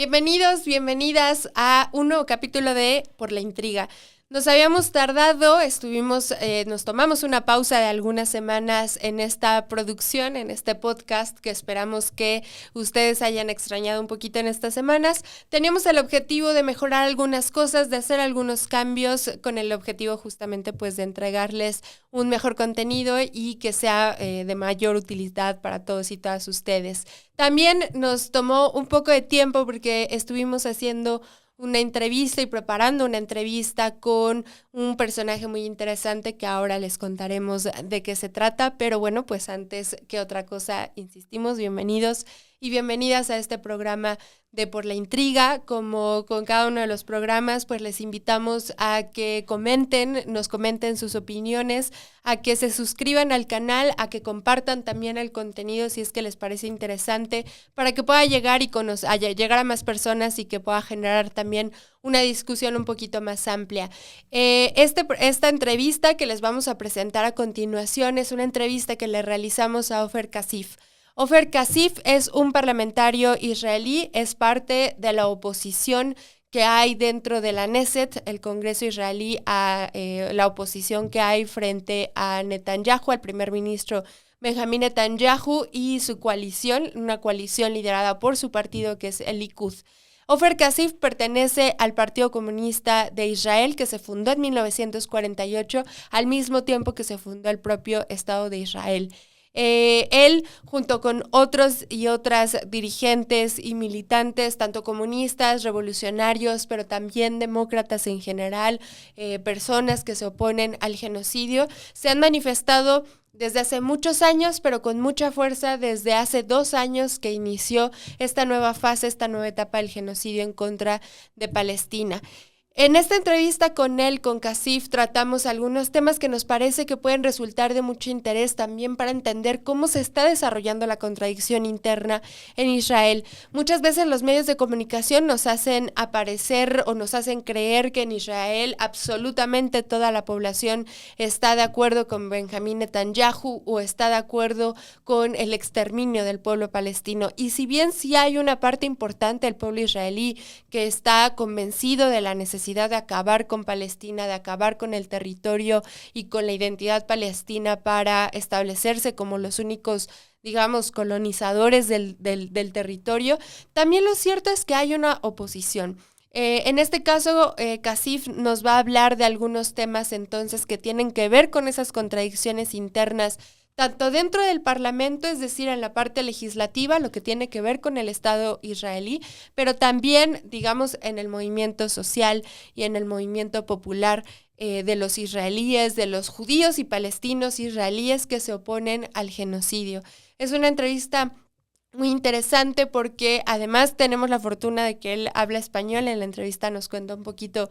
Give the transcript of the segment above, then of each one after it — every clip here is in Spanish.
Bienvenidos, bienvenidas a un nuevo capítulo de Por la Intriga. Nos habíamos tardado, nos tomamos una pausa de algunas semanas en esta producción, en este podcast que esperamos que ustedes hayan extrañado un poquito en estas semanas. Teníamos el objetivo de mejorar algunas cosas, de hacer algunos cambios con el objetivo justamente pues de entregarles un mejor contenido y que sea de mayor utilidad para todos y todas ustedes. También nos tomó un poco de tiempo porque estuvimos haciendo una entrevista y preparando una entrevista con un personaje muy interesante que ahora les contaremos de qué se trata, pero bueno, pues antes que otra cosa, insistimos, bienvenidos y bienvenidas a este programa de Por la Intriga. Como con cada uno de los programas, pues les invitamos a que nos comenten sus opiniones, a que se suscriban al canal, a que compartan también el contenido si es que les parece interesante, para que pueda llegar llegar a más personas y que pueda generar también una discusión un poquito más amplia. Esta entrevista que les vamos a presentar a continuación es una entrevista que le realizamos a Ofer Kasif. Ofer Kasif es un parlamentario israelí, es parte de la oposición que hay dentro de la Knesset, el Congreso israelí, a la oposición que hay frente a Netanyahu, al primer ministro Benjamín Netanyahu y su coalición, una coalición liderada por su partido que es el Likud. Ofer Kasif pertenece al Partido Comunista de Israel, que se fundó en 1948, al mismo tiempo que se fundó el propio Estado de Israel. Él, junto con otros y otras dirigentes y militantes, tanto comunistas, revolucionarios, pero también demócratas en general, personas que se oponen al genocidio, se han manifestado desde hace muchos años, pero con mucha fuerza desde hace 2 años que inició esta nueva fase, esta nueva etapa del genocidio en contra de Palestina. En esta entrevista con Kasif, tratamos algunos temas que nos parece que pueden resultar de mucho interés también para entender cómo se está desarrollando la contradicción interna en Israel. Muchas veces los medios de comunicación nos hacen aparecer o nos hacen creer que en Israel absolutamente toda la población está de acuerdo con Benjamín Netanyahu o está de acuerdo con el exterminio del pueblo palestino. Y si bien sí hay una parte importante del pueblo israelí que está convencido de la necesidad de acabar con Palestina, de acabar con el territorio y con la identidad palestina para establecerse como los únicos, digamos, colonizadores del territorio, también lo cierto es que hay una oposición. En este caso, Kasif nos va a hablar de algunos temas entonces que tienen que ver con esas contradicciones internas tanto dentro del Parlamento, es decir, en la parte legislativa, lo que tiene que ver con el Estado israelí, pero también, digamos, en el movimiento social y en el movimiento popular de los israelíes, de los judíos y palestinos israelíes que se oponen al genocidio. Es una entrevista muy interesante porque además tenemos la fortuna de que él habla español. En la entrevista nos cuenta un poquito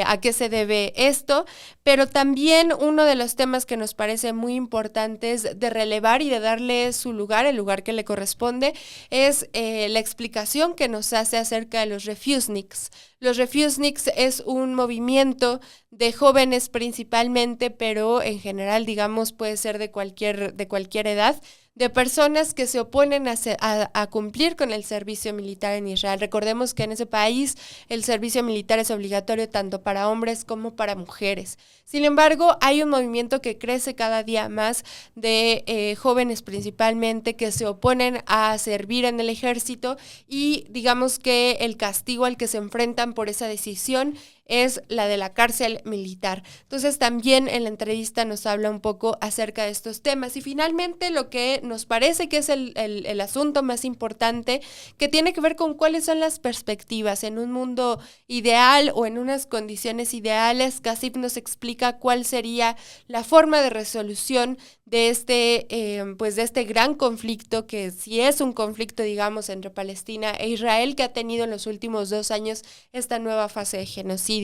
a qué se debe esto, pero también uno de los temas que nos parece muy importantes de relevar y de darle su lugar, el lugar que le corresponde, es la explicación que nos hace acerca de los refuseniks. Los refuseniks es un movimiento de jóvenes principalmente, pero en general, digamos, puede ser de cualquier edad, de personas que se oponen a cumplir con el servicio militar en Israel. Recordemos que en ese país el servicio militar es obligatorio tanto para hombres como para mujeres. Sin embargo, hay un movimiento que crece cada día más de jóvenes principalmente que se oponen a servir en el ejército y digamos que el castigo al que se enfrentan por esa decisión es la de la cárcel militar. Entonces también en la entrevista nos habla un poco acerca de estos temas. Y finalmente lo que nos parece que es el asunto más importante, que tiene que ver con cuáles son las perspectivas en un mundo ideal o en unas condiciones ideales. Kasif nos explica cuál sería la forma de resolución de este gran conflicto, que sí es un conflicto, digamos, entre Palestina e Israel, que ha tenido en los últimos 2 años esta nueva fase de genocidio.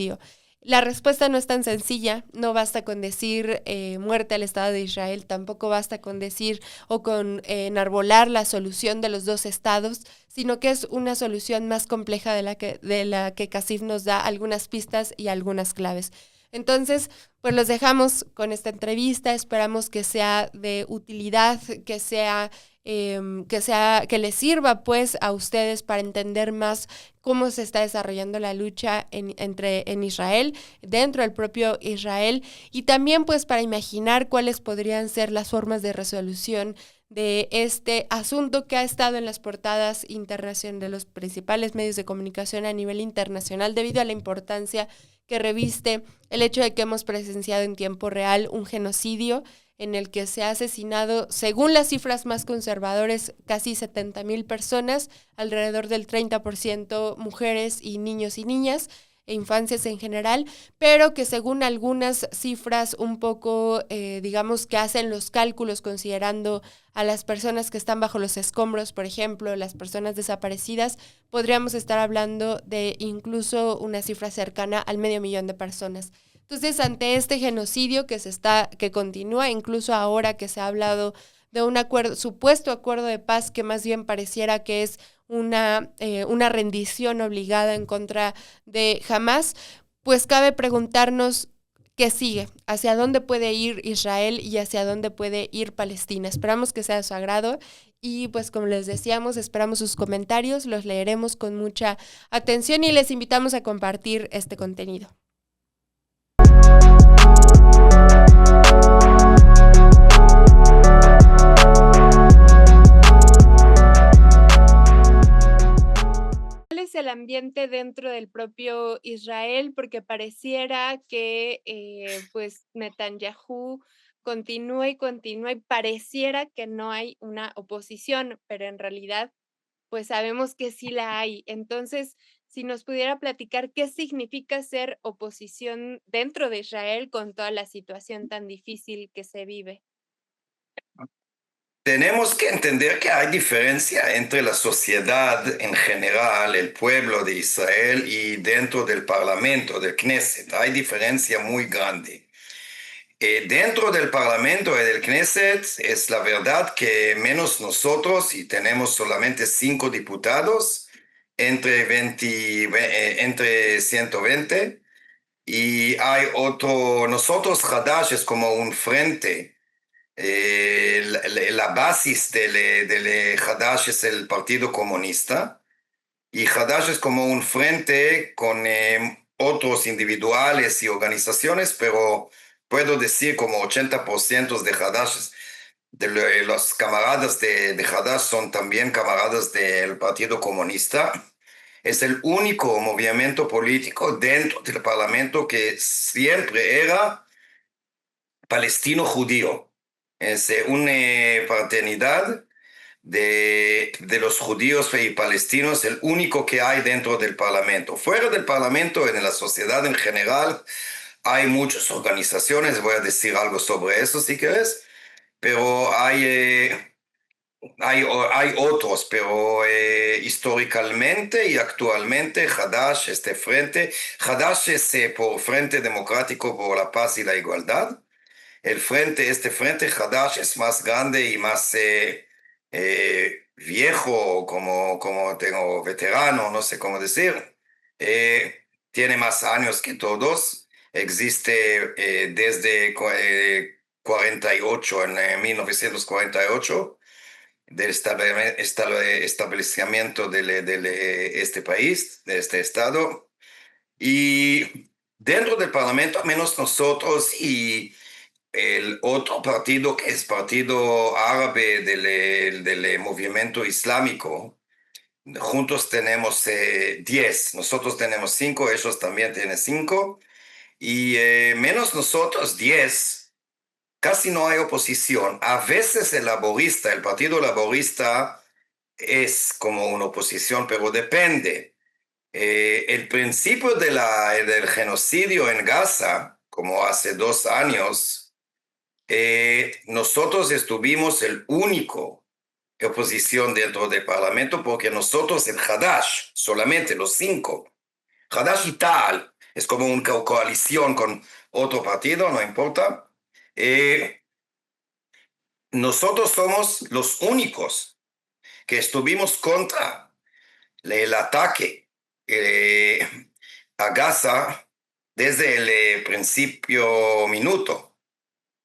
La respuesta no es tan sencilla, no basta con decir muerte al Estado de Israel, tampoco basta con decir o con enarbolar la solución de los 2 estados, sino que es una solución más compleja de la que Kasif nos da algunas pistas y algunas claves. Entonces, pues los dejamos con esta entrevista, esperamos que sea de utilidad, que sea que les sirva pues a ustedes para entender más cómo se está desarrollando la lucha en Israel, dentro del propio Israel, y también pues para imaginar cuáles podrían ser las formas de resolución de este asunto que ha estado en las portadas internacionales de los principales medios de comunicación a nivel internacional debido a la importancia que reviste el hecho de que hemos presenciado en tiempo real un genocidio en el que se ha asesinado, según las cifras más conservadoras, casi 70,000 personas, alrededor del 30% mujeres y niños y niñas, e infancias en general, pero que según algunas cifras un poco, digamos, que hacen los cálculos considerando a las personas que están bajo los escombros, por ejemplo, las personas desaparecidas, podríamos estar hablando de incluso una cifra cercana al 500,000 de personas. Entonces, ante este genocidio que continúa, incluso ahora que se ha hablado de un supuesto acuerdo de paz que más bien pareciera que es una rendición obligada en contra de Hamás, pues cabe preguntarnos qué sigue, hacia dónde puede ir Israel y hacia dónde puede ir Palestina. Esperamos que sea de su agrado y pues como les decíamos, esperamos sus comentarios, los leeremos con mucha atención y les invitamos a compartir este contenido. ¿Cuál es el ambiente dentro del propio Israel? Porque pareciera que pues Netanyahu continúa y continúa y pareciera que no hay una oposición, pero en realidad pues sabemos que sí la hay. Entonces, si nos pudiera platicar qué significa ser oposición dentro de Israel con toda la situación tan difícil que se vive. Tenemos que entender que hay diferencia entre la sociedad en general, el pueblo de Israel y dentro del parlamento, del Knesset. Hay diferencia muy grande. Dentro del parlamento y del Knesset es la verdad que menos nosotros, y tenemos solamente 5 diputados entre 120, y hay otro, nosotros Hadash es como un frente. La basis de Hadash es el Partido Comunista, y Hadash es como un frente con otros individuales y organizaciones, pero puedo decir como 80% de Hadash, los camaradas de Hadash son también camaradas del Partido Comunista. Es el único movimiento político dentro del Parlamento que siempre era palestino-judío. Es una fraternidad de los judíos y palestinos, el único que hay dentro del Parlamento. Fuera del Parlamento, en la sociedad en general, hay muchas organizaciones, voy a decir algo sobre eso si quieres, pero hay otros, pero históricamente y actualmente Hadash, este frente, Hadash es por Frente Democrático por la Paz y la Igualdad. Este frente Hadash es más grande y más viejo, como tengo veterano, no sé cómo decir. Tiene más años que todos. Existe desde 48, en 1948, del establecimiento de este país, de este estado. Y dentro del Parlamento, al menos nosotros y el otro partido que es partido árabe del movimiento islámico, juntos tenemos 10, nosotros tenemos 5, ellos también tienen 5, y menos nosotros 10, casi no hay oposición. A veces el partido laborista es como una oposición, pero depende. El principio del genocidio en Gaza, como hace 2 años, nosotros estuvimos el único oposición dentro del Parlamento porque nosotros en Hadash, solamente los 5, Hadash y Tal, es como una coalición con otro partido, no importa. Nosotros somos los únicos que estuvimos contra el ataque a Gaza desde el principio minuto.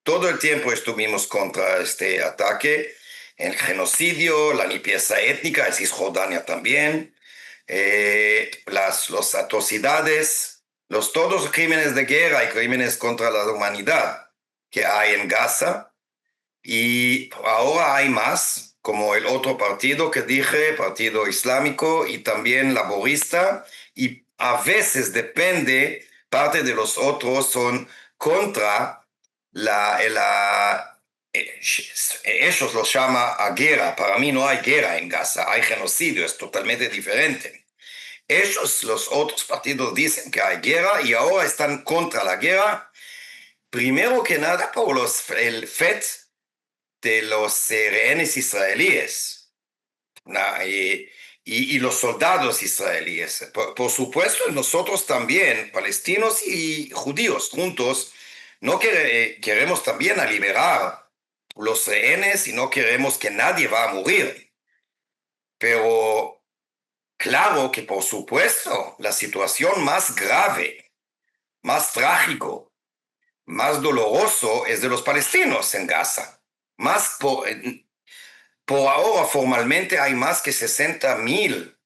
Todo el tiempo estuvimos contra este ataque. el genocidio, la limpieza étnica, en Cisjordania también, las atrocidades, todos los crímenes de guerra y crímenes contra la humanidad que hay en Gaza. Y ahora hay más, como el otro partido que dije, Partido Islámico y también laborista, y a veces depende, parte de los otros son contra ellos los llama a guerra. Para mí no hay guerra en Gaza, hay genocidio, es totalmente diferente. Ellos, los otros partidos, dicen que hay guerra y ahora están contra la guerra. Primero que nada por el FET de los rehenes israelíes, ¿no? Y los soldados israelíes. Por supuesto, nosotros también, palestinos y judíos juntos, no queremos también a liberar los rehenes y no queremos que nadie va a morir. Pero claro que por supuesto, la situación más grave, más trágico, más doloroso es de los palestinos en Gaza. Más por ahora formalmente hay más que 60,000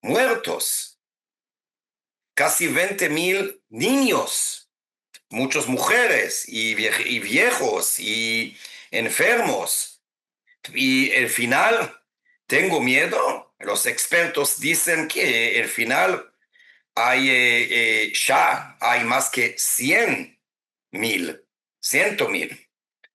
muertos, casi 20,000 niños, muchas mujeres y viejos y enfermos. Y el final, tengo miedo, los expertos dicen que el final ya hay más que 100,000, 100,000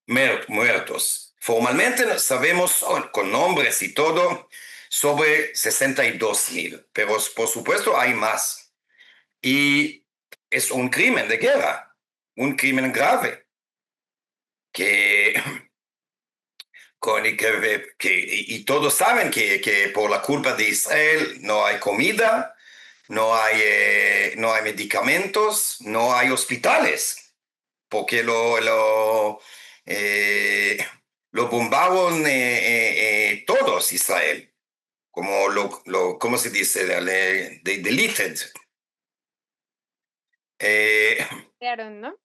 muertos. Formalmente sabemos con nombres y todo sobre 62,000, pero por supuesto hay más. Y es un crimen de guerra, un crimen grave, que, y todos saben que por la culpa de Israel no hay comida, no hay medicamentos, no hay hospitales, porque eh, lo bombaron todos Israel, como ¿cómo se dice? Deleted. Eh, Bombardearon, ¿no?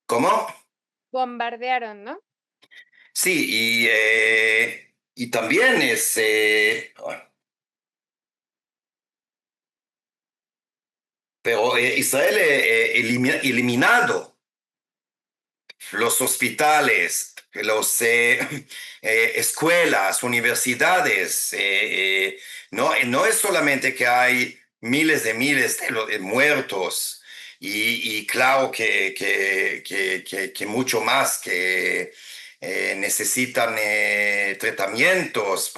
¿Cómo? Bombardearon, ¿no? Sí, y también bueno, pero Israel eliminado los hospitales, los escuelas, universidades. No es solamente que hay miles de muertos y claro que mucho más que necesitan tratamientos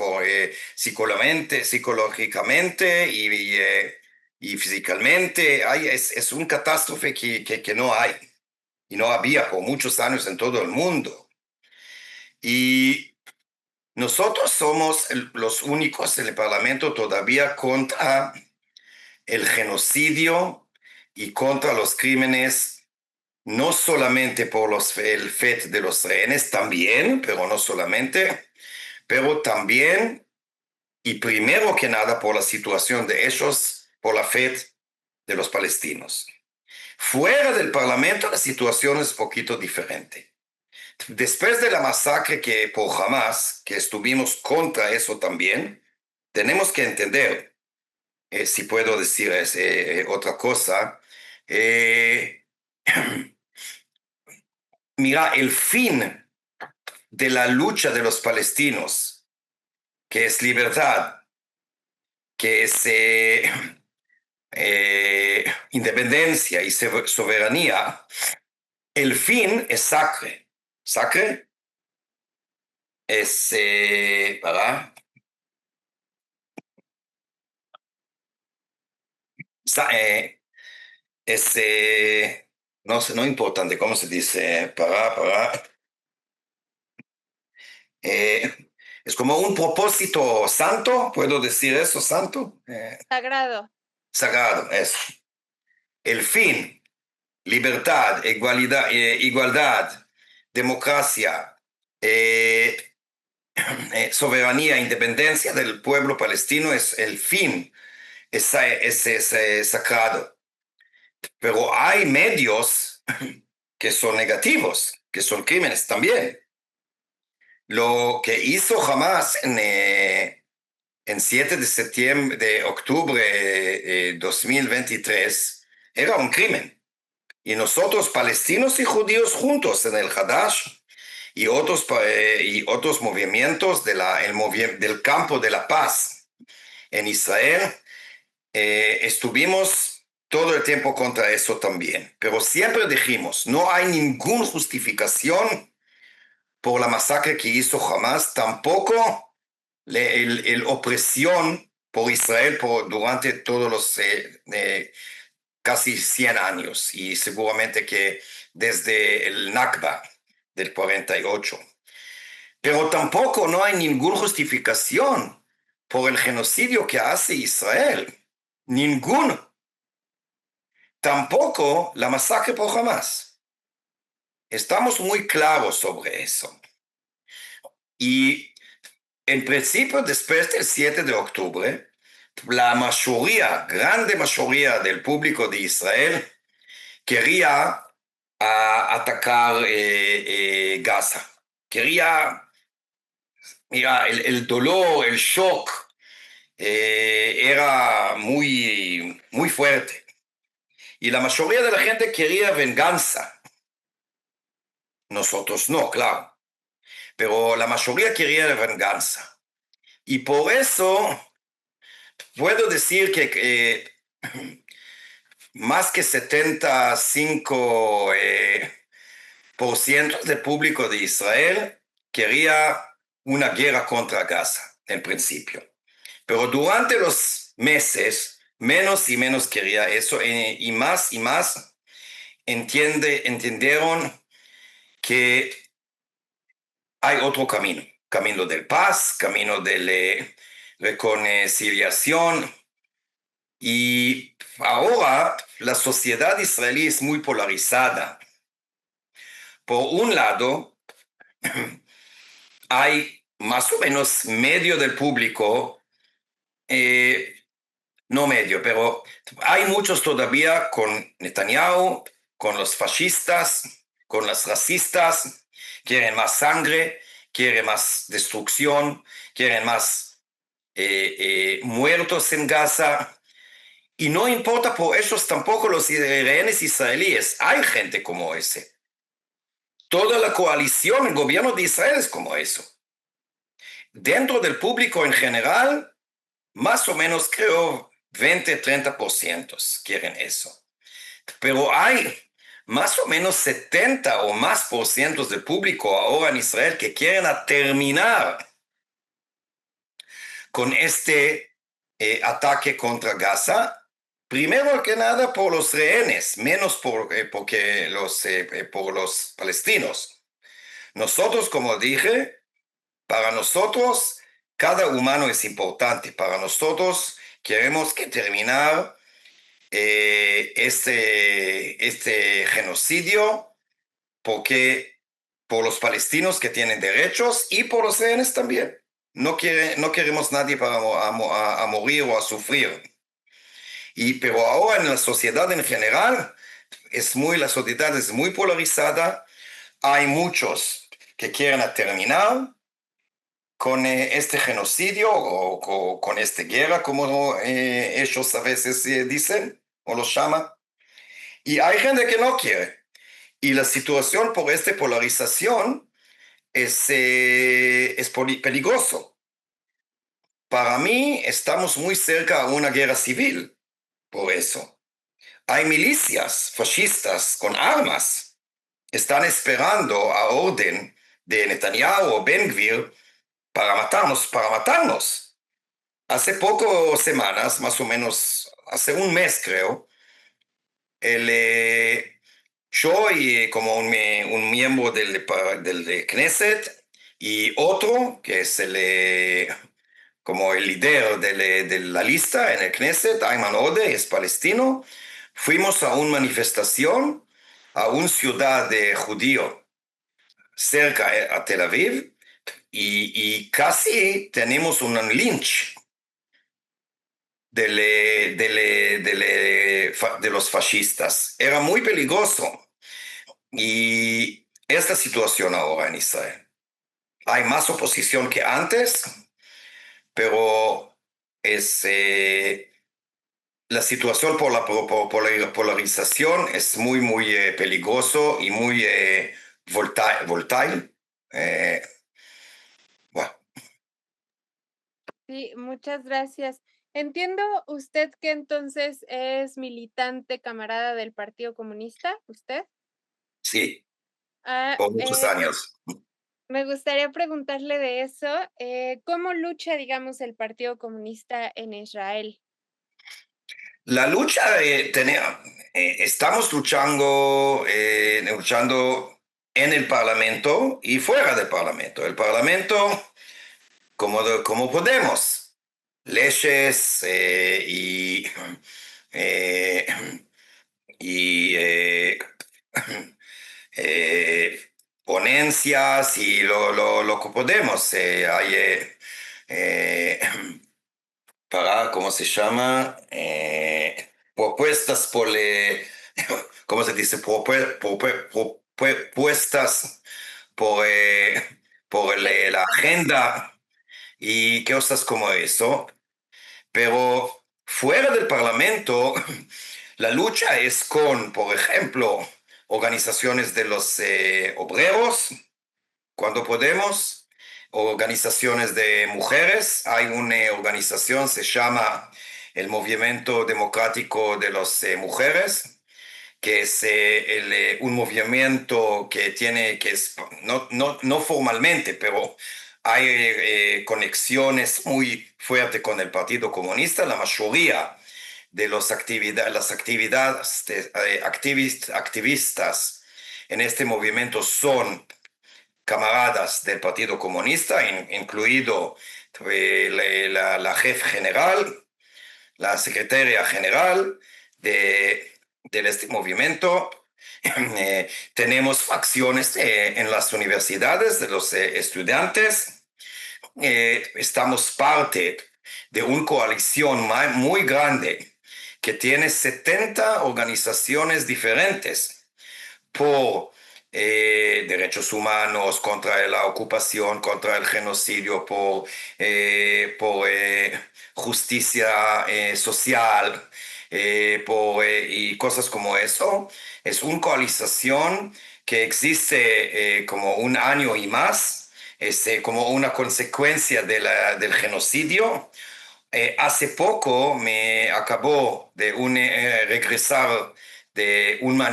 psicológicamente y físicamente. Es un catástrofe que no hay y no había por muchos años en todo el mundo. Y nosotros somos los únicos en el Parlamento todavía contra el genocidio y contra los crímenes, no solamente por el FET de los rehenes, también, pero no solamente, pero también y primero que nada por la situación de ellos, por la FET de los palestinos. Fuera del Parlamento la situación es un poquito diferente. Después de la masacre que por Hamas, que estuvimos contra eso también, tenemos que entender, si puedo decir otra cosa, mira, el fin de la lucha de los palestinos, que es libertad, que es independencia y soberanía, el fin es sacre. Sacre es es, no sé, no importante, ¿cómo se dice? Es como un propósito santo, ¿puedo decir eso, santo? Sagrado. Sagrado, es. El fin, libertad, igualdad, democracia, soberanía, independencia del pueblo palestino es el fin, es sagrado. Pero hay medios que son negativos, que son crímenes también. Lo que hizo Hamas en 7 de septiembre, de octubre 2023, era un crimen. Y nosotros, palestinos y judíos juntos en el Hadash y otros movimientos del campo de la paz en Israel, estuvimos todo el tiempo contra eso también. Pero siempre dijimos, no hay ninguna justificación por la masacre que hizo Hamas, tampoco la opresión por Israel durante todos los casi 100 años, y seguramente que desde el Nakba del 48. Pero tampoco no hay ninguna justificación por el genocidio que hace Israel. Ninguno. Tampoco la masacre por Hamas. Estamos muy claros sobre eso. Y en principio, después del 7 de octubre, la grande mayoría del público de Israel quería atacar Gaza. Quería, mira, el dolor, el shock era muy, muy fuerte. Y la mayoría de la gente quería venganza. Nosotros no, claro. Pero la mayoría quería venganza. Y por eso puedo decir que más que 75% por ciento del público de Israel quería una guerra contra Gaza, en principio. Pero durante los meses, menos y menos quería eso, y más entendieron que hay otro camino. Camino de paz, camino de reconciliación. Y ahora la sociedad israelí es muy polarizada. Por un lado, hay más o menos medio del público, no medio, pero hay muchos todavía con Netanyahu, con los fascistas, con los racistas, quieren más sangre, quieren más destrucción, quieren más muertos en Gaza. Y no importa por ellos tampoco los rehenes israelíes. Hay gente como ese. Toda la coalición, el gobierno de Israel es como eso. Dentro del público en general, más o menos creo 20-30% quieren eso. Pero hay más o menos 70 o más por ciento del público ahora en Israel que quieren terminar con este ataque contra Gaza. Primero que nada por los rehenes, menos por los palestinos. Nosotros, como dije, para nosotros cada humano es importante. Para nosotros queremos que terminar este genocidio, porque por los palestinos que tienen derechos y por los rehenes también. No queremos nadie para a morir o a sufrir. Pero ahora en la sociedad en general, la sociedad es muy polarizada. Hay muchos que quieren terminar con este genocidio o con esta guerra, como ellos a veces dicen o lo llaman. Y hay gente que no quiere. Y la situación por esta polarización es peligroso. Para mí, estamos muy cerca a una guerra civil. Por eso, hay milicias fascistas con armas. Están esperando a orden de Netanyahu o Ben Gvir para matarnos. Hace pocas semanas, más o menos, hace un mes creo, yo y como un miembro del Knesset y otro que es como el líder de la lista en el Knesset, Ayman Odeh, es palestino, fuimos a una manifestación a una ciudad de judío cerca a Tel Aviv y casi tenemos un lynch de los fascistas. Era muy peligroso. Y esta situación ahora en Israel. hay más oposición que antes, pero es, la situación por la polarización es muy, muy peligroso y muy volátil. Eh, bueno, Sí, muchas gracias. Entiendo usted que entonces es militante camarada del Partido Comunista, ¿usted? sí, Ah, por muchos años. me gustaría preguntarle de eso. ¿Cómo lucha, digamos, el Partido Comunista en Israel? La lucha, estamos luchando en el Parlamento y fuera del Parlamento. El Parlamento, como podemos, leyes eh, y eh, ponencias y lo que podemos. Hay eh, ¿cómo se llama? Propuestas ¿cómo se dice? Propuestas por, la agenda y cosas como eso. Pero fuera del Parlamento, la lucha es con, por ejemplo, organizaciones de los obreros, cuando podemos, organizaciones de mujeres. Hay una organización, se llama el Movimiento Democrático de las Mujeres, que es un movimiento que es, no formalmente, pero hay conexiones muy fuertes con el Partido Comunista. La mayoría de las actividades activistas en este movimiento son camaradas del Partido Comunista, incluido la jefe general, la secretaria general de este movimiento. Tenemos facciones en las universidades de los estudiantes. Estamos parte de una coalición muy grande que tiene 70 organizaciones diferentes por derechos humanos, contra la ocupación, contra el genocidio, por justicia social, y cosas como eso. Es una coalición que existe como un año y más, como una consecuencia del genocidio. Hace poco me acabó de regresar de una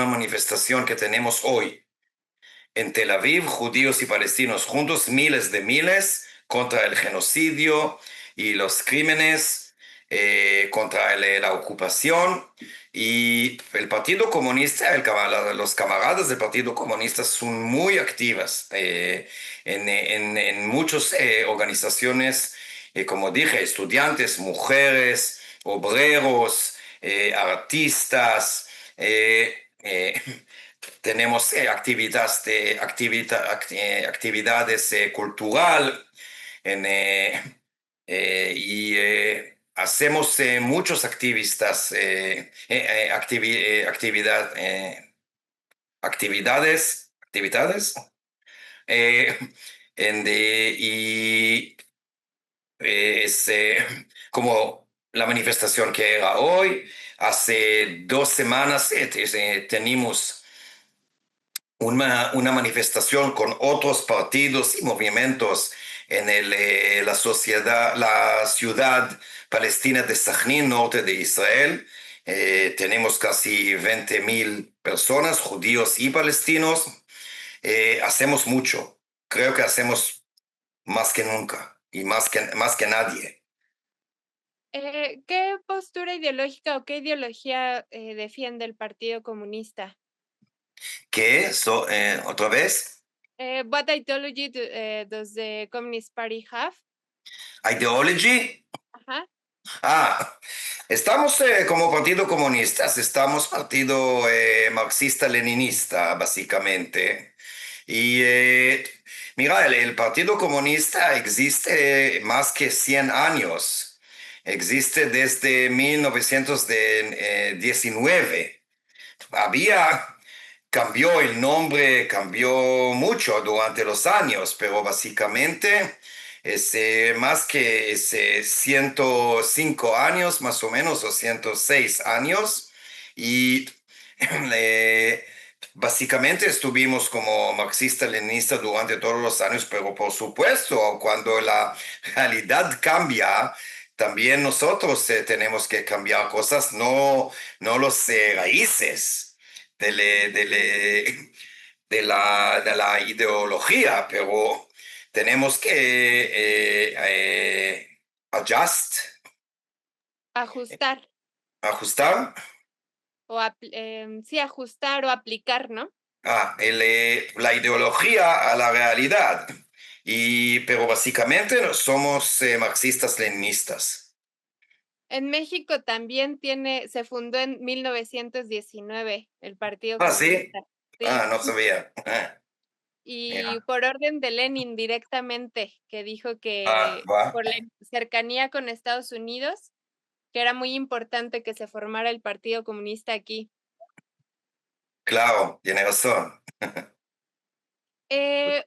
manifestación que tenemos hoy en Tel Aviv, judíos y palestinos juntos, miles contra el genocidio y los crímenes, contra la ocupación. Y el Partido Comunista, los camaradas del Partido Comunista son muy activas en muchas organizaciones, como dije, estudiantes, mujeres, obreros, artistas. Tenemos actividades cultural y hacemos muchos actividades eh, y es como la manifestación que era hoy. Hace 2 semanas tenemos una manifestación con otros partidos y movimientos en la ciudad palestina de Sajnín, norte de Israel. Tenemos casi 20.000 personas, judíos y palestinos. Hacemos mucho. Creo que hacemos más que nunca y más que nadie. ¿Qué postura ideológica o qué ideología defiende el Partido Comunista? ¿Qué? ¿Otra vez? What ideology does the Communist Party have? Ideology. Ajá. Ah, estamos como Partido Comunistas, estamos partido marxista-leninista, básicamente. Y mira, el Partido Comunista existe más que 100 años. Existe desde 1919. Había cambió el nombre, cambió mucho durante los años, pero básicamente más que 105 años, más o menos, o 106 años, y eh, básicamente estuvimos como marxista-leninista durante todos los años, pero por supuesto, cuando la realidad cambia, también nosotros tenemos que cambiar cosas, no los raíces de la ideología, pero tenemos que adjust, Ajustar ajustar sí, ajustar o aplicar, ¿no? la ideología a la realidad. Pero básicamente no somos marxistas-leninistas. En México también se fundó en 1919 el Partido Ah, sí. Comunista. Sí, No sabía. y Mira. por orden de Lenin directamente, que dijo que Va. por la cercanía con Estados Unidos, que era muy importante que se formara el Partido Comunista aquí. Claro, tiene razón. Eh,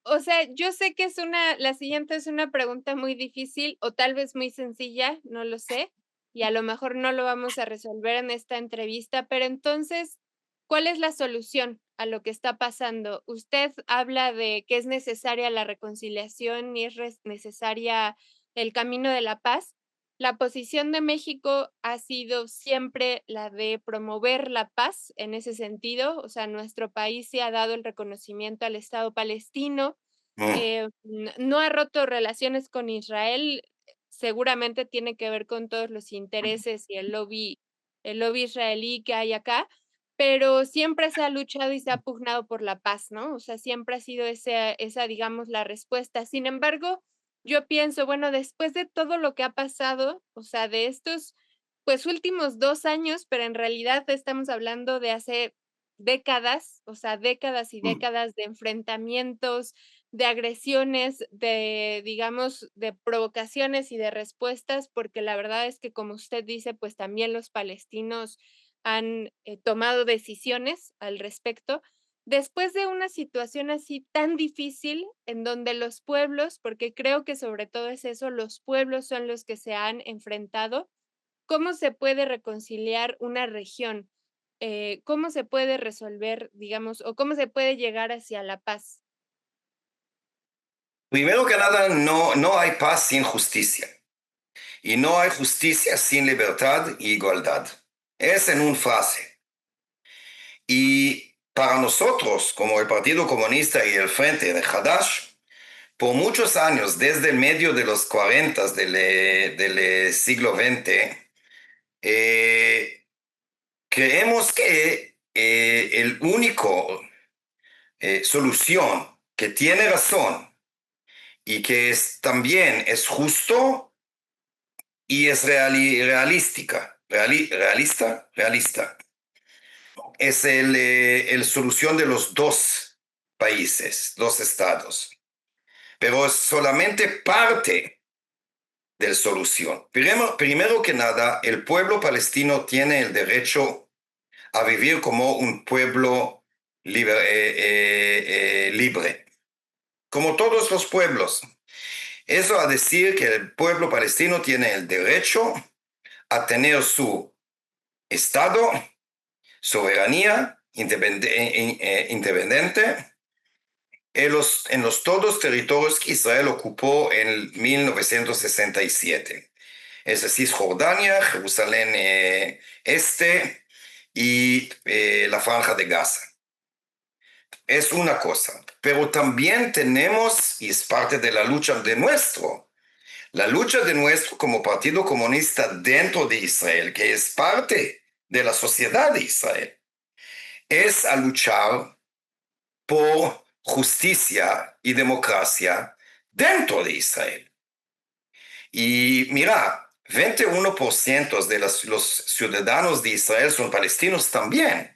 o sea, yo sé que la siguiente es una pregunta muy difícil o tal vez muy sencilla, no lo sé, y a lo mejor no lo vamos a resolver en esta entrevista, pero entonces, ¿cuál es la solución a lo que está pasando? Usted habla de que es necesaria la reconciliación y es necesaria el camino de la paz. La posición de México ha sido siempre la de promover la paz en ese sentido, o sea, nuestro país se ha dado el reconocimiento al Estado palestino, Mm, no ha roto relaciones con Israel, seguramente tiene que ver con todos los intereses y el lobby israelí que hay acá, pero siempre se ha luchado y se ha pugnado por la paz, ¿no? O sea, siempre ha sido esa, digamos, la respuesta. Sin embargo, yo pienso, bueno, después de todo lo que ha pasado, o sea, de estos, pues, últimos 2 años, pero en realidad estamos hablando de hace décadas, o sea, décadas y mm. décadas de enfrentamientos, de agresiones, de, digamos, de provocaciones y de respuestas, porque la verdad es que, como usted dice, pues también los palestinos han tomado decisiones al respecto. Después de una situación así tan difícil, en donde los pueblos, porque creo que sobre todo es eso, los pueblos son los que se han enfrentado, ¿cómo se puede reconciliar una región? ¿Cómo se puede resolver, digamos, o cómo se puede llegar hacia la paz? Primero que nada, no hay paz sin justicia. Y no hay justicia sin libertad y igualdad. Es en una frase. Y para nosotros, como el Partido Comunista y el Frente de Hadash, por muchos años, desde el medio de los 40 del siglo XX, creemos que el único solución que tiene razón y que también es justo y es realista, es el solución de los dos países, dos estados, pero es solamente parte de la solución. Primero que nada, el pueblo palestino tiene el derecho a vivir como un pueblo libre, como todos los pueblos. Eso a decir que el pueblo palestino tiene el derecho a tener su estado, soberanía independiente en los todos territorios que Israel ocupó en 1967. Es Cisjordania, Jerusalén Este y la Franja de Gaza. Es una cosa, pero también tenemos, y es parte de la lucha de nuestro como Partido Comunista dentro de Israel, que es parte de la sociedad de Israel, es a luchar por justicia y democracia dentro de Israel. Y mira, 21% de los ciudadanos de Israel son palestinos también,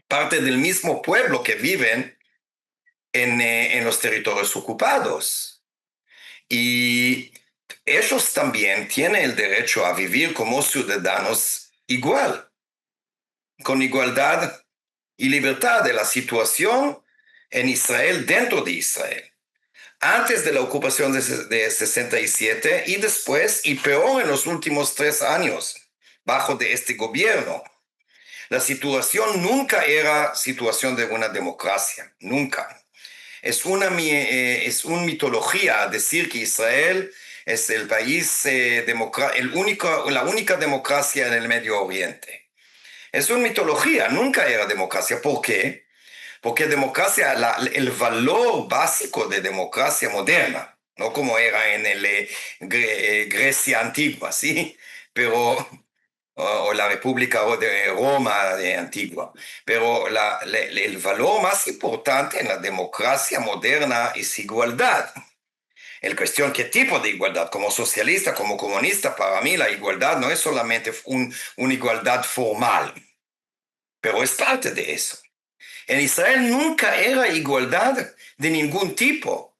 parte del mismo pueblo que viven en los territorios ocupados. Y ellos también tienen el derecho a vivir como ciudadanos igual, con igualdad y libertad de la situación en Israel dentro de Israel. Antes de la ocupación de 67 y después, y peor en los últimos 3 años, bajo de este gobierno. La situación nunca era situación de una democracia, nunca. Es una mitología decir que Israel es el país, la única democracia en el Medio Oriente. Es una mitología, nunca era democracia. ¿Por qué? Porque democracia, el valor básico de democracia moderna, no como era en Grecia antigua, ¿sí? Pero o la República de Roma de antigua. Pero el valor más importante en la democracia moderna es igualdad. El cuestión qué tipo de igualdad, como socialista, como comunista, para mí la igualdad no es solamente una igualdad formal, pero es parte de eso. En Israel nunca era igualdad de ningún tipo.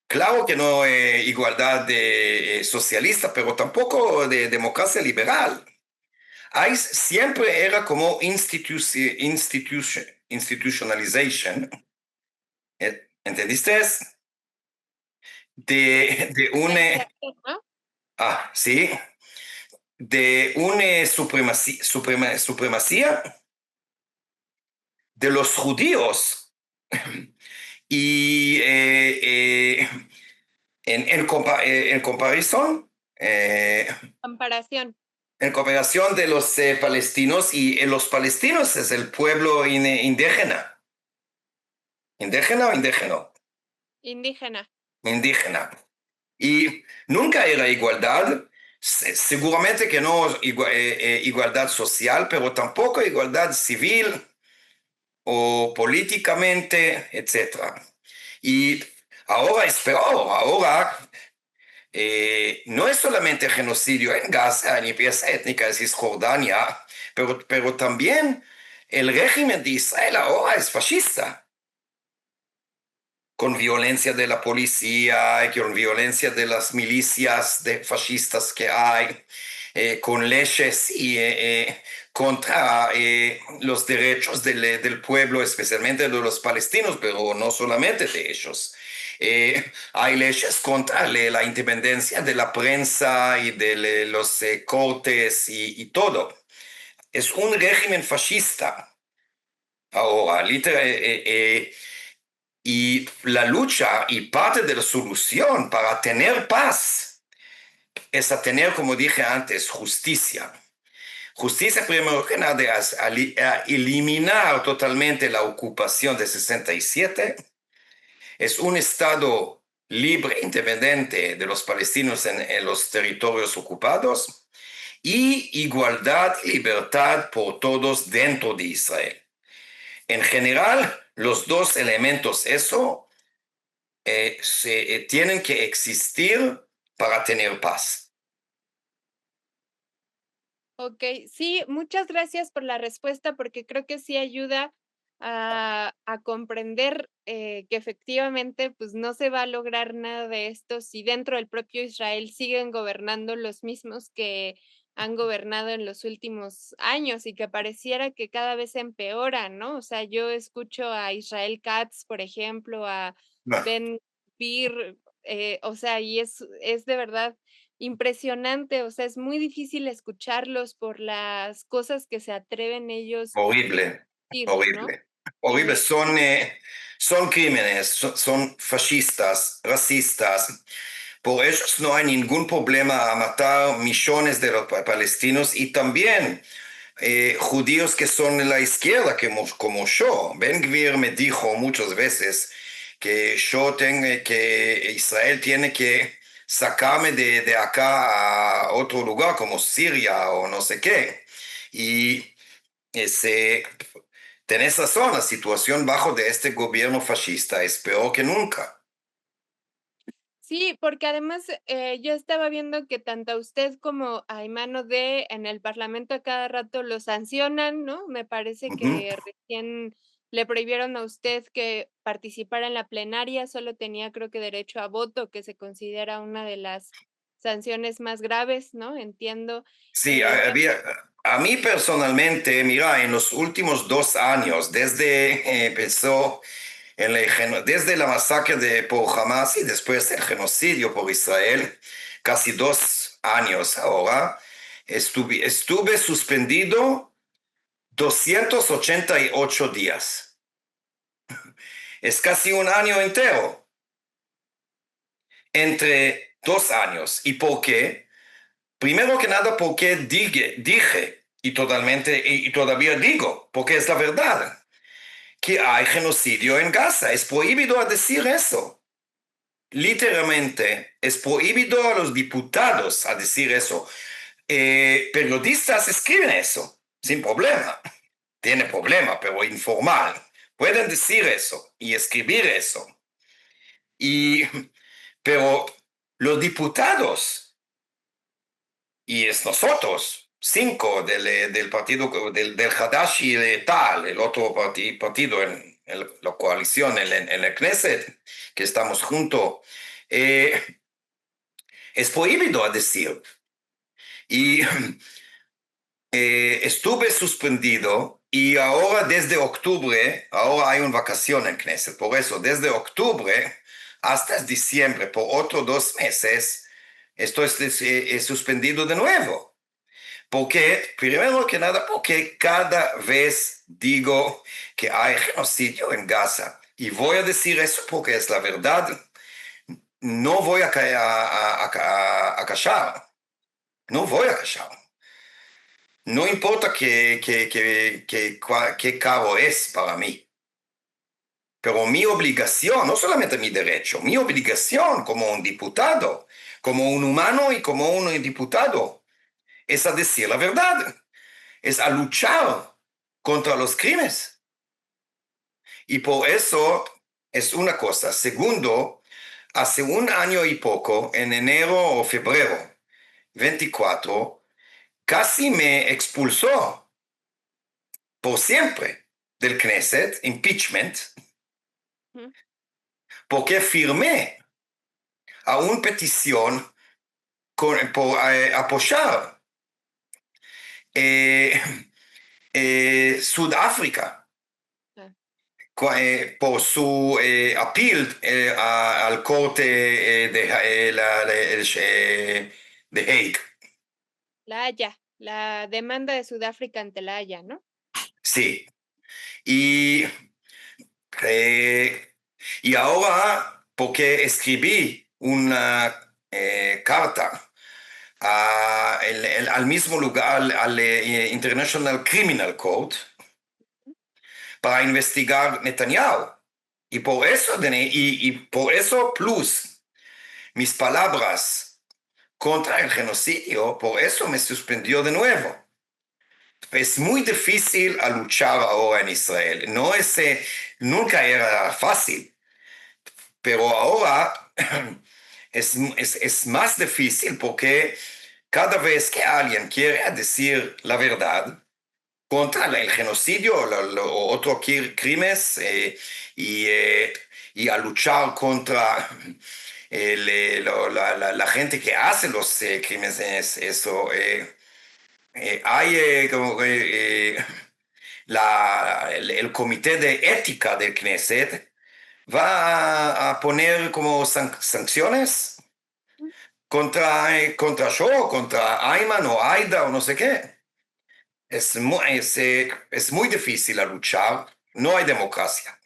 Claro que no igualdad de, socialista, pero tampoco de democracia liberal. Siempre era como institutionalization. ¿Entendiste? De un, ¿no? sí, de una supremacía de los judíos y en comparación, Comparación. en comparación de los palestinos y los palestinos es el pueblo indígena. ¿Indígena o indígena? Indígena. Indígena. Y nunca era igualdad, seguramente que no igualdad social, pero tampoco igualdad civil o políticamente, etc. Y ahora es peor, ahora no es solamente genocidio en Gaza, en limpieza étnica, en Cisjordania, pero también el régimen de Israel ahora es fascista, con violencia de la policía, con violencia de las milicias fascistas que hay, con leyes contra los derechos del pueblo, especialmente de los palestinos, pero no solamente de ellos. Hay leyes contra la independencia de la prensa y de los cortes y todo. Es un régimen fascista. Ahora, y la lucha y parte de la solución para tener paz es a tener, como dije antes, justicia. Justicia, primero que nada, es a eliminar totalmente la ocupación de 67. Es un Estado libre, independiente de los palestinos en los territorios ocupados y igualdad y libertad por todos dentro de Israel. En general, los dos elementos, eso tienen que existir para tener paz. Ok, sí, muchas gracias por la respuesta, porque creo que sí ayuda a comprender que efectivamente pues no se va a lograr nada de esto si dentro del propio Israel siguen gobernando los mismos que han gobernado en los últimos años y que pareciera que cada vez empeora, ¿no? O sea, yo escucho a Israel Katz, por ejemplo, a No, Ben Gvir, o sea, y es de verdad impresionante, o sea, es muy difícil escucharlos por las cosas que se atreven ellos horrible, a decir, ¿no? horrible, horrible. Eh, Son crímenes, son fascistas, racistas. Por ellos no hay ningún problema a matar millones de los palestinos y también judíos que son de la izquierda, como yo. Ben Gvir me dijo muchas veces que Israel tiene que sacarme de acá a otro lugar como Siria o no sé qué. Y ese, tenés razón, la situación bajo de este gobierno fascista es peor que nunca. sí, porque además yo estaba viendo que tanto a usted como a Ayman Odeh en el Parlamento a cada rato lo sancionan, ¿no? Me parece Ujú. que recién le prohibieron a usted que participara en la plenaria, solo tenía creo que derecho a voto, que se considera una de las sanciones más graves, ¿no? Entiendo. Sí, Eh, había. A mí personalmente, mira, en los últimos 2 años, desde empezó desde la masacre por Hamas y después el genocidio por Israel, casi 2 años ahora, estuve suspendido 288 días. Es casi un año entero, entre 2 años. ¿Y por qué? Primero que nada, porque dije y todavía digo, porque es la verdad, que hay genocidio en Gaza. Es prohibido decir eso. Literalmente, es prohibido a los diputados a decir eso. Periodistas escriben eso, sin problema. Tiene problema, pero informal. Pueden decir eso y escribir eso. Y, pero los diputados, y es nosotros, 5 del partido del Hadash y de tal, el otro partido en la coalición, en el Knesset, que estamos juntos, es prohibido decir. Y estuve suspendido y ahora desde octubre, ahora hay una vacación en Knesset, por eso desde octubre hasta diciembre, por otros 2 meses, estoy suspendido de nuevo. Porque, primero que nada, porque cada vez digo que hay genocidio en Gaza. Y voy a decir eso porque es la verdad. No voy a callar. No voy a callar. No importa qué caro es para mí. Pero mi obligación, no solamente mi derecho, mi obligación como un diputado, como un humano y como un diputado, es a decir la verdad. Es a luchar contra los crímenes. Y por eso es una cosa. Segundo, hace un año y poco, en enero o febrero 24, casi me expulsó por siempre del Knesset, impeachment, Ujú. porque firmé a una petición por apoyar eh, Sudáfrica Ah, por su appeal al corte de Hague. La Haya, la demanda de Sudáfrica ante la Haya, ¿no? Sí. Y, eh, y ahora, porque escribí una carta al mismo lugar, al International Criminal Court, para investigar Netanyahu. Y por eso plus mis palabras contra el genocidio, por eso me suspendió de nuevo. Es muy difícil a luchar ahora en Israel. Nunca era fácil, pero ahora es más difícil porque cada vez que alguien quiere decir la verdad contra el genocidio o otros crímenes y, eh, y a luchar contra la gente que hace los crímenes, eso. Hay el comité de ética del Knesset va a poner como sanciones contra yo, contra Ayman o Aida o no sé qué. Es muy difícil la luchar, no hay democracia.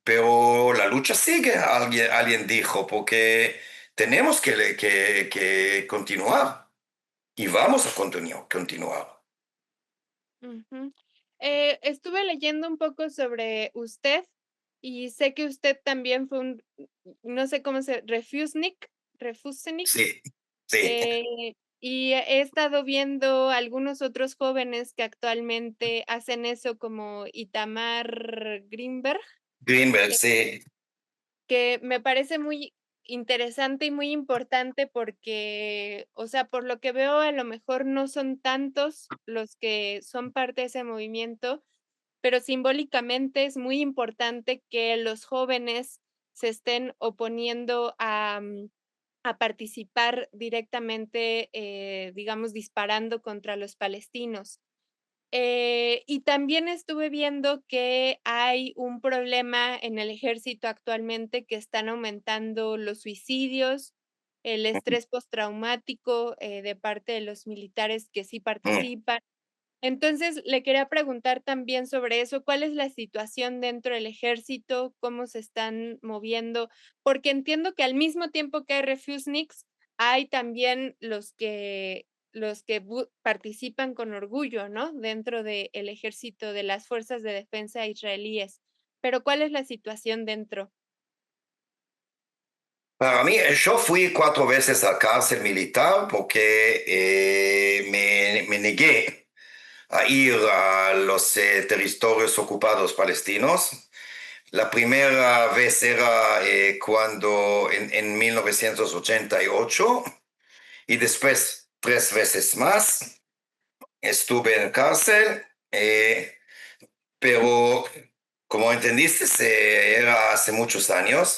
Pero la lucha sigue, alguien dijo, porque tenemos que continuar y vamos a continuar. Ujú. Estuve leyendo un poco sobre usted y sé que usted también fue no sé cómo se, refusenik, Sí, sí. y he estado viendo algunos otros jóvenes que actualmente hacen eso como Itamar Greenberg, Greenberg, eh, sí. que me parece muy interesante y muy importante porque, o sea, por lo que veo, a lo mejor no son tantos los que son parte de ese movimiento, pero simbólicamente es muy importante que los jóvenes se estén oponiendo a participar directamente, digamos, disparando contra los palestinos. Y también estuve viendo que hay un problema en el ejército actualmente, que están aumentando los suicidios, el estrés postraumático, de parte de los militares que sí Mm. participan. Entonces, le quería preguntar también sobre eso, ¿cuál es la situación dentro del ejército? ¿Cómo se están moviendo? Porque entiendo que al mismo tiempo que hay refuseniks, hay también los que participan con orgullo, ¿no? Dentro del ejército de las fuerzas de defensa israelíes. Pero, ¿cuál es la situación dentro? Para mí, yo fui 4 veces a cárcel militar porque me negué a ir a los territorios ocupados palestinos. La primera vez era cuando en 1988 y después 3 veces más estuve en cárcel, pero como entendiste, era hace muchos años.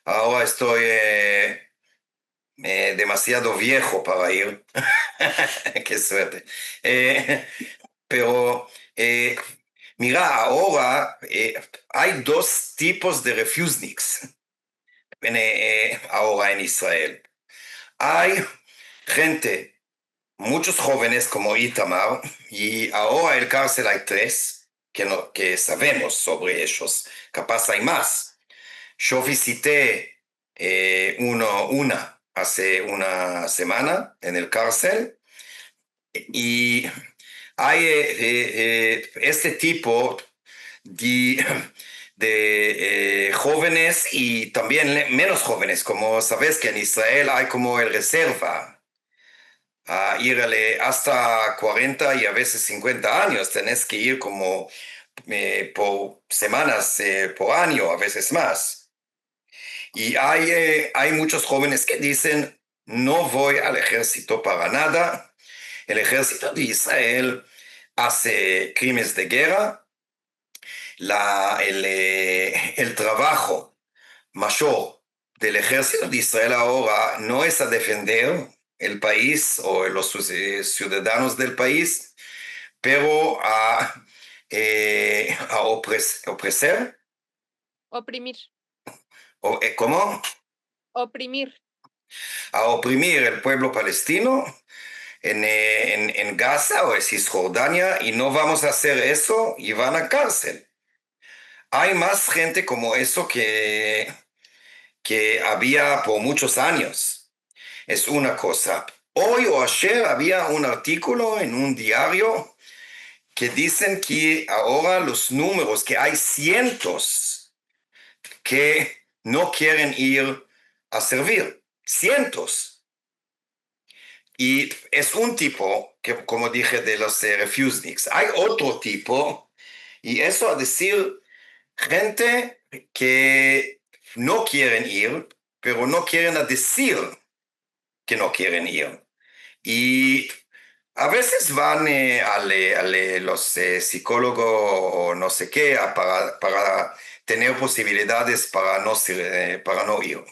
Ahora estoy demasiado viejo para ir. Qué suerte. Eh, pero eh, mira, ahora hay dos tipos de refuseniks ahora en Israel. Hay gente, muchos jóvenes como Itamar, y ahora en el cárcel hay tres que sabemos sobre ellos. Capaz hay más. Yo visité una hace una semana en el cárcel y hay este tipo de, de jóvenes y también menos jóvenes, como sabes que en Israel hay como el reserva, a ir hasta 40 y a veces 50 años, tenés que ir como por semanas, por año, a veces más. Y hay muchos jóvenes que dicen, no voy al ejército para nada. El ejército de Israel hace crímenes de guerra. El trabajo mayor del ejército de Israel ahora no es a defender el país o los ciudadanos del país, pero a opresar, Oprimir, ¿cómo? oprimir. A oprimir el pueblo palestino en Gaza o en Cisjordania y no vamos a hacer eso y van a cárcel. Hay más gente como eso que había por muchos años. Es una cosa. Hoy o ayer había un artículo en un diario que dicen que ahora los números, que hay cientos que no quieren ir a servir. Cientos. Y es un tipo, que, como dije, de los refuseniks. Hay otro tipo, y eso a decir, gente que no quieren ir, pero no quieren a decir que no quieren ir. Y a veces van los psicólogos o no sé qué para tener posibilidades para no ir.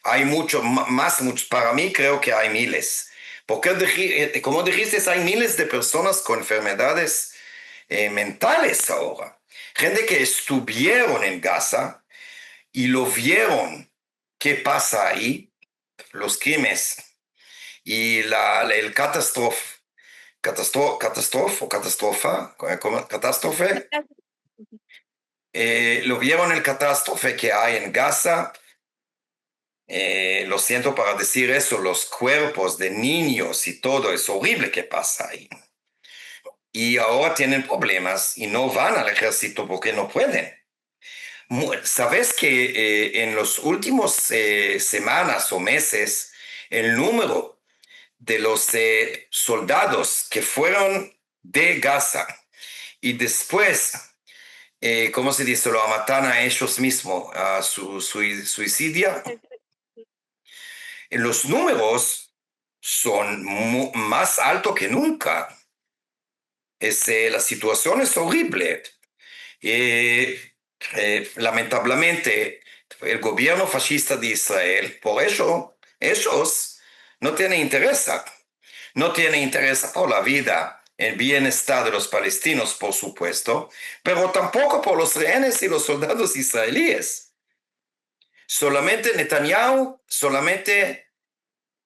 Hay mucho más, para mí creo que hay miles. Porque como dijiste, hay miles de personas con enfermedades mentales ahora. Gente que estuvieron en Gaza y lo vieron qué pasa ahí, los crímenes y el catastrofa, catástrofe, lo vieron el catástrofe que hay en Gaza. Lo siento para decir eso, los cuerpos de niños y todo, es horrible que pasa ahí. Y ahora tienen problemas y no van al ejército porque no pueden. Sabes que en los últimos semanas o meses, el número de los soldados que fueron de Gaza y después, ¿cómo se dice? Lo matan a ellos mismos, a su suicidio. Los números son más altos que nunca. La situación es horrible. Eh, lamentablemente, el gobierno fascista de Israel, por eso Ellos no tienen interés. No tienen interés por la vida, el bienestar de los palestinos, por supuesto, pero tampoco por los rehenes y los soldados israelíes. Solamente Netanyahu,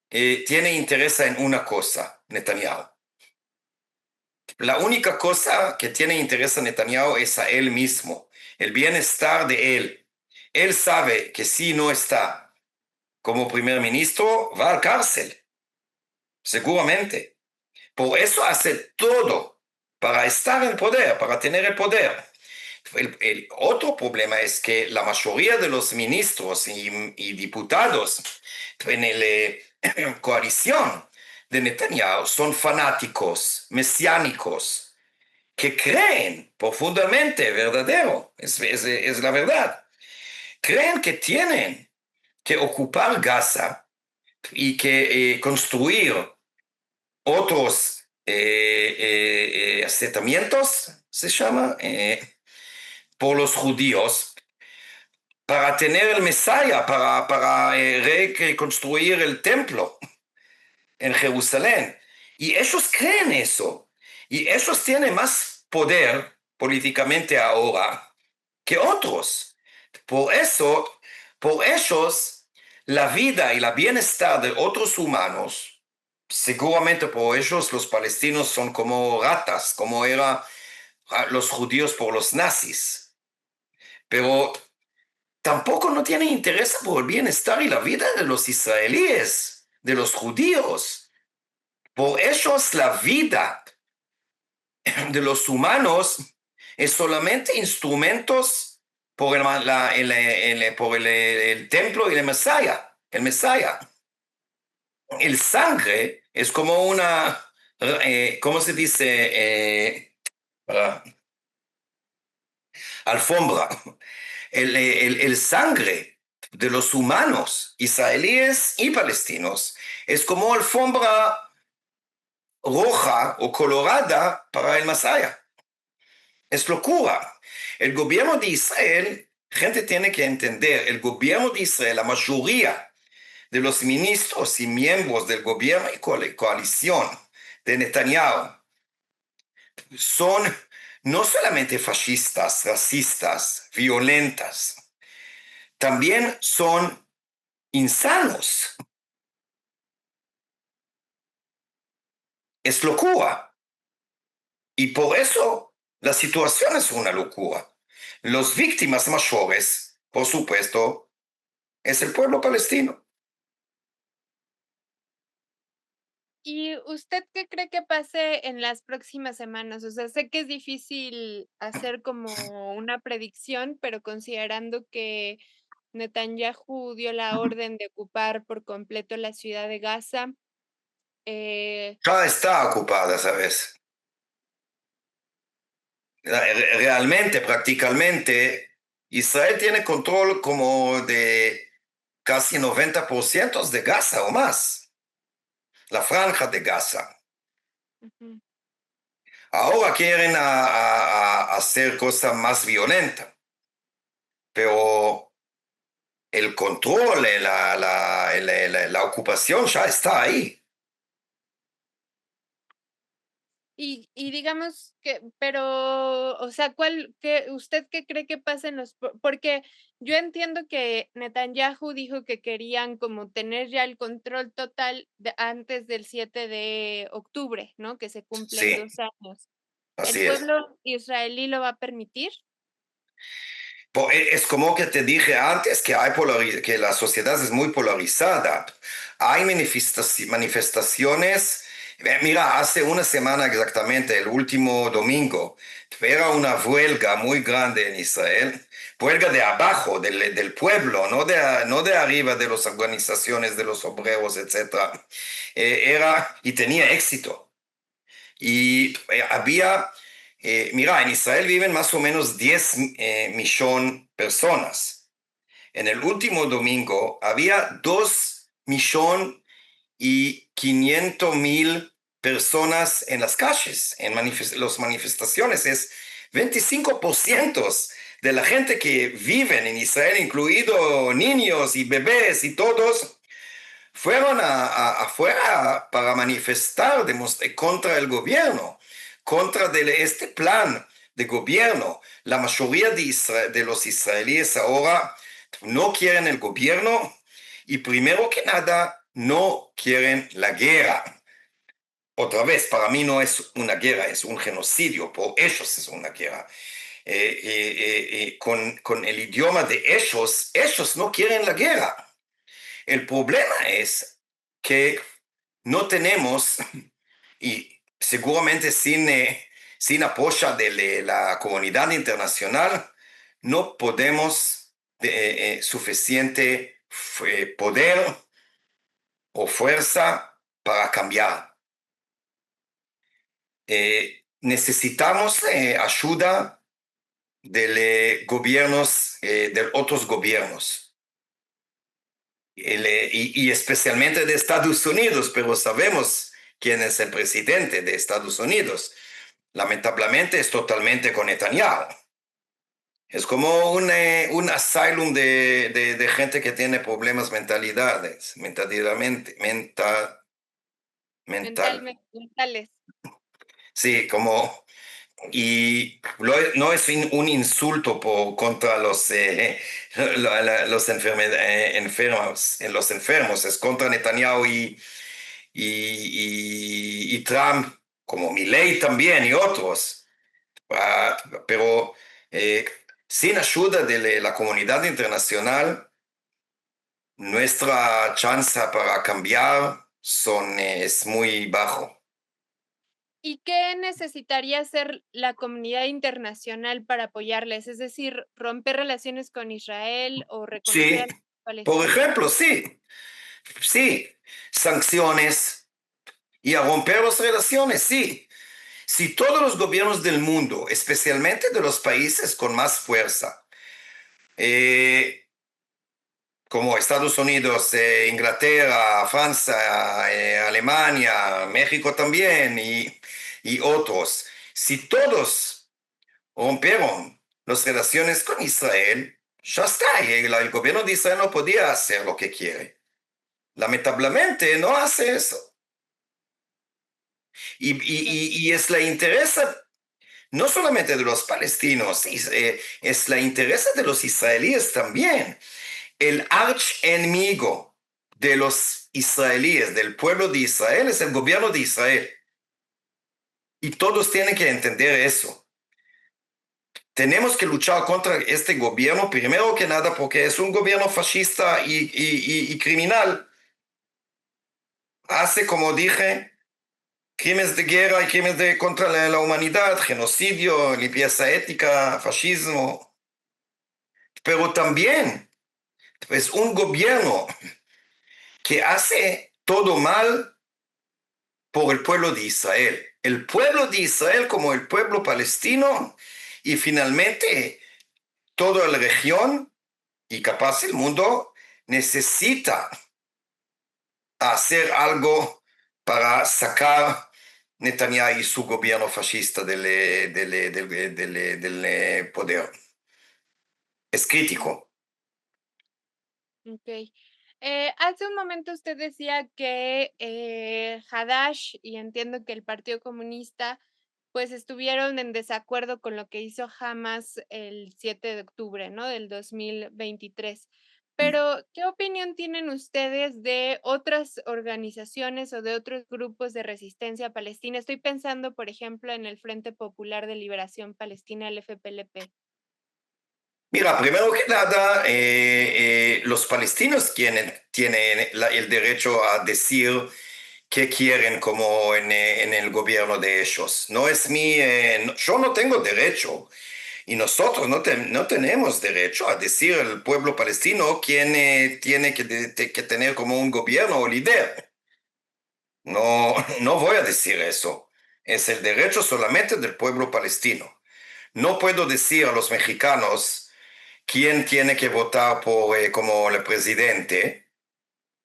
tiene interés en una cosa, Netanyahu. La única cosa que tiene interés a Netanyahu es a él mismo, el bienestar de él. Él sabe que si no está como primer ministro, va a la cárcel, seguramente. Por eso hace todo para estar en poder, para tener el poder. El otro problema es que la mayoría de los ministros y diputados en la coalición de Netanyahu son fanáticos, mesiánicos, que creen profundamente, verdadero, es la verdad, creen que tienen que ocupar Gaza y que construir otros asentamientos, se llama, por los judíos, para tener el Mesías, para reconstruir el templo en Jerusalén. Y ellos creen eso. Y ellos tienen más poder políticamente ahora que otros. Por eso, por ellos, la vida y el bienestar de otros humanos, seguramente por ellos los palestinos son como ratas, como eran los judíos por los nazis. Pero tampoco no tienen interés por el bienestar y la vida de los israelíes, de los judíos. Por ellos la vida de los humanos es solamente instrumentos por el templo y el Mesías. El Mesías. El sangre es como una, ¿cómo se dice? Alfombra. El sangre de los humanos israelíes y palestinos es como alfombra roja o colorada para el Mesías. Es locura. El gobierno de Israel, gente tiene que entender, el gobierno de Israel, la mayoría de los ministros y miembros del gobierno y coalición de Netanyahu son no solamente fascistas, racistas, violentas, también son insanos. Es locura. Y por eso la situación es una locura. Las víctimas mayores, por supuesto, es el pueblo palestino. ¿Y usted qué cree que pase en las próximas semanas? O sea, sé que es difícil hacer como una predicción, pero considerando que Netanyahu dio la orden de ocupar por completo la ciudad de Gaza, Ya está ocupada, ¿sabes? Realmente, prácticamente, Israel tiene control como de casi 90% de Gaza o más, la franja de Gaza. ujú. Ahora quieren hacer cosas más violentas, pero el control, la ocupación ya está ahí. Y digamos que, pero, o sea, ¿usted qué cree que pasa en porque yo entiendo que Netanyahu dijo que querían como tener ya el control total antes del 7 de octubre, ¿no? Que se cumplen Sí, 2 años. ¿El así es. pueblo israelí lo va a permitir? Es como que te dije antes que que la sociedad es muy polarizada. Hay manifestaciones. Mira, hace una semana exactamente, el último domingo, era una huelga muy grande en Israel. Huelga de abajo, del pueblo, no de arriba de las organizaciones de los obreros, etc. Y tenía éxito. Y mira, en Israel viven más o menos 10 millones de personas. En el último domingo había 2.500.000 personas en las calles, en las manifestaciones. Es 25% de la gente que vive en Israel, incluido niños y bebés y todos, fueron afuera para manifestar contra el gobierno, contra este plan de gobierno. La mayoría de los israelíes ahora no quieren el gobierno y primero que nada no quieren la guerra. Otra vez, para mí no es una guerra, es un genocidio, por ellos es una guerra. Con el idioma de ellos no quieren la guerra. El problema es que no tenemos, y seguramente sin apoyo de la comunidad internacional, no podemos suficiente poder o fuerza para cambiar. Necesitamos ayuda de gobiernos, de otros gobiernos. Y especialmente de Estados Unidos, pero sabemos quién es el presidente de Estados Unidos. Lamentablemente es totalmente con Netanyahu. Es como un asylum de gente que tiene problemas mental. Mentales. Sí, como, y no es un insulto contra los enfermos, es contra Netanyahu y Trump, como Milei también y otros. Pero eh, sin ayuda de la comunidad internacional, nuestra chance para cambiar es muy bajo. ¿Y qué necesitaría hacer la comunidad internacional para apoyarles? Es decir, romper relaciones con Israel o reconocer Sí, a los por palestinos. ejemplo, sí, sanciones y a romper las relaciones, sí. Si todos los gobiernos del mundo, especialmente de los países con más fuerza, eh, como Estados Unidos, Inglaterra, Francia, Alemania, México también y otros, si todos rompieron las relaciones con Israel, ya está, el gobierno de Israel no podía hacer lo que quiere. Lamentablemente no hace eso. Y es la interés no solamente de los palestinos, es la interés de los israelíes también. El archienemigo de los israelíes, del pueblo de Israel, es el gobierno de Israel. Y todos tienen que entender eso. Tenemos que luchar contra este gobierno, primero que nada, porque es un gobierno fascista y criminal. Hace, como dije, crímenes de guerra y crímenes contra la humanidad, genocidio, limpieza ética, fascismo. Pero también es un gobierno que hace todo mal por el pueblo de Israel. El pueblo de Israel como el pueblo palestino y finalmente toda la región y capaz el mundo necesita hacer algo para sacar Netanyahu y su gobierno fascista del poder. Es crítico. Ok. Hace un momento usted decía que Hadash, y entiendo que el Partido Comunista, pues estuvieron en desacuerdo con lo que hizo Hamas el 7 de octubre, ¿no? Del 2023. Pero, ¿qué opinión tienen ustedes de otras organizaciones o de otros grupos de resistencia palestina? Estoy pensando, por ejemplo, en el Frente Popular de Liberación Palestina, el FPLP. Mira, primero que nada, los palestinos tienen el derecho a decir qué quieren como en el gobierno de ellos. No es yo no tengo derecho y nosotros no tenemos derecho a decir al pueblo palestino quién tiene que tener como un gobierno o líder. No, no voy a decir eso. Es el derecho solamente del pueblo palestino. No puedo decir a los mexicanos quién tiene que votar por como el presidente.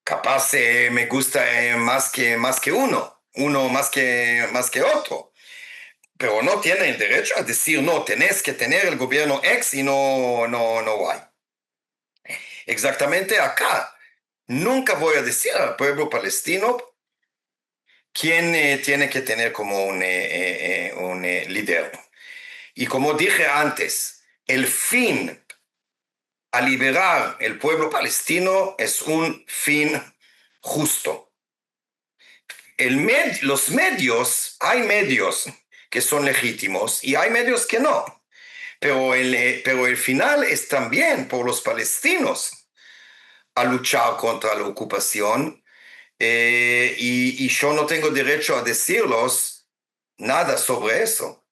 Capaz me gusta más que uno más que otro, pero no tiene el derecho a decir no, tenés que tener el gobierno X y no hay. Exactamente acá. Nunca voy a decir al pueblo palestino quién tiene que tener como un líder. Y como dije antes, el fin a liberar el pueblo palestino es un fin justo. Los medios, hay medios que son legítimos y hay medios que no, pero el final es también por los palestinos a luchar contra la ocupación y yo no tengo derecho a decirlos nada sobre eso.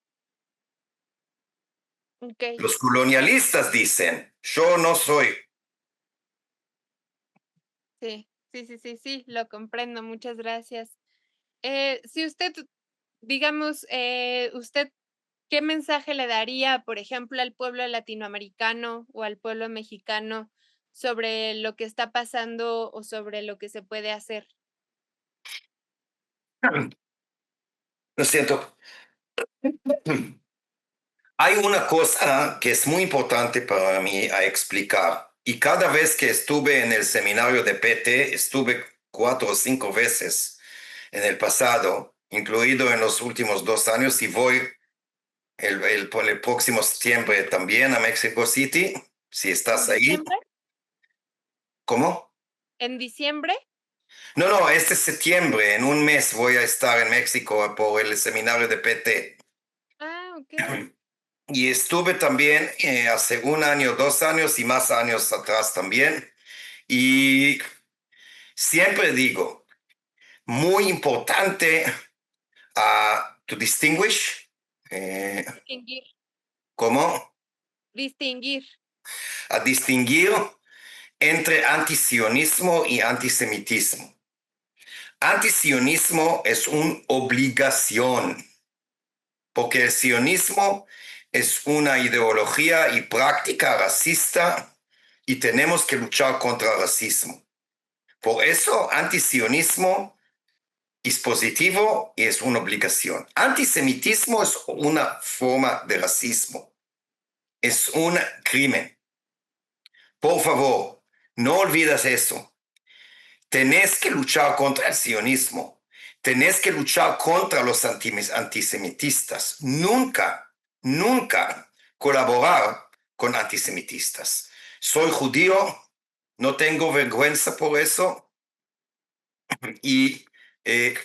Ok, Los colonialistas dicen, yo no soy. sí, sí, sí, sí, sí, lo comprendo, muchas gracias. Si usted, digamos, usted, ¿qué mensaje le daría, por ejemplo, al pueblo latinoamericano o al pueblo mexicano sobre lo que está pasando o sobre lo que se puede hacer? Lo siento. Hay una cosa que es muy importante para mí a explicar. Y cada vez que estuve en el seminario de PT, estuve 4 o 5 veces en el pasado, incluido en los últimos 2 años, y voy por el próximo septiembre también a Mexico City, si ¿En estás ahí. diciembre? ¿Cómo? ¿En diciembre? No, no, este septiembre, en un mes, voy a estar en México por el seminario de PT. Ah, ok. Y estuve también hace 1 año, 2 años y más años atrás también. Y siempre digo, muy importante to distinguish, eh, Distinguir, ¿cómo? distinguir. A distinguir entre antisionismo y antisemitismo. Antisionismo es una obligación, porque el sionismo es una ideología y práctica racista y tenemos que luchar contra el racismo. Por eso, antisionismo es positivo y es una obligación. Antisemitismo es una forma de racismo, es un crimen. Por favor, no olvides eso. Tenés que luchar contra el sionismo. Tenés que luchar contra los antisemitistas. Nunca, nunca colaborar con antisemitistas. Soy judío, no tengo vergüenza por eso y, eh,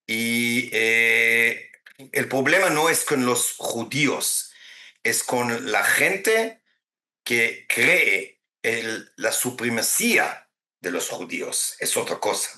y el problema no es con los judíos, es con la gente que cree la supremacía de los judíos. Es otra cosa.